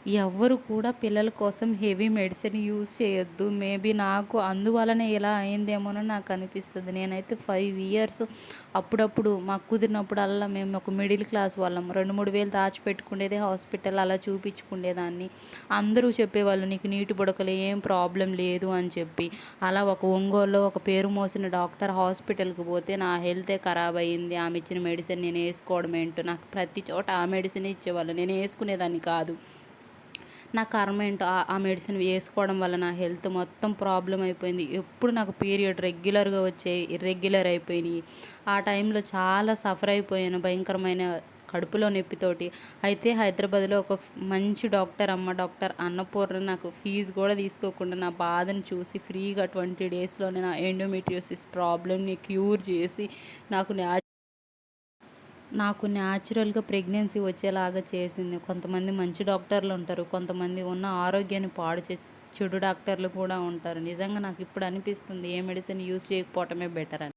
ఎవ్వరు కూడా పిల్లల కోసం హెవీ మెడిసిన్ యూజ్ చేయొద్దు. మేబీ నాకు అందువలనే ఇలా అయిందేమోనని నాకనిపిస్తది. నేనైతే 5 ఇయర్స్ అప్పుడప్పుడు మాకు కుదిరినప్పుడల్లా మేము ఒక మిడిల్ క్లాస్ వాళ్ళం. 2, 3 వేలు దాచిపెట్టుకునేదే హాస్పిటల్ అలా చూపించుకునేదాన్ని. అందరూ చెప్పేవాళ్ళు నీకు నీటి బుడగలు ఏం ప్రాబ్లమ్ లేదు అని చెప్పి. అలా ఒక ఒంగోలులో ఒక పేరు మోసిన డాక్టర్ హాస్పిటల్‌కి పోతే నా హెల్తే ఖరాబ్ అయింది. ఆమె ఇచ్చిన మెడిసిన్ నేను ఏసుకోవడం ఏంటో. నాకు ప్రతి చోట ఆ మెడిసినే ఇచ్చేవాళ్ళు. నేను ఏసుకునేదాన్ని కాదు. నా కర్మ ఏంటో ఆ మెడిసిన్ వేసుకోవడం వల్ల నా హెల్త్ మొత్తం ప్రాబ్లమ్ అయిపోయింది. ఎప్పుడు నాకు పీరియడ్ రెగ్యులర్‌గా వచ్చేయి. ఇర్రెగ్యులర్ అయిపోయినియి. ఆ టైంలో చాలా సఫర్ అయిపోయాను భయంకరమైన కడుపులో నొప్పితోటి. అయితే హైదరాబాద్‌లో ఒక మంచి డాక్టర్ డాక్టర్ అన్నపూర్ణ నాకు ఫీజు కూడా తీసుకోకుండా నా బాధను చూసి ఫ్రీగా 20 డేస్‌లోనే నా ఎండోమెట్రియోసిస్ ప్రాబ్లమ్‌ని క్యూర్ చేసి నాకు న్యాచురల్‌గా ప్రెగ్నెన్సీ వచ్చేలాగా చేసింది. కొంతమంది మంచి డాక్టర్లుంటారు. కొంతమంది ఉన్న ఆరోగ్యాన్ని పాడు చేసి చెడు డాక్టర్లు కూడా ఉంటారు. నిజంగా నాకిప్పుడు అనిపిస్తుంది ఏ మెడిసిన్ యూజ్ చేయకపోవటమే బెటర్ అని.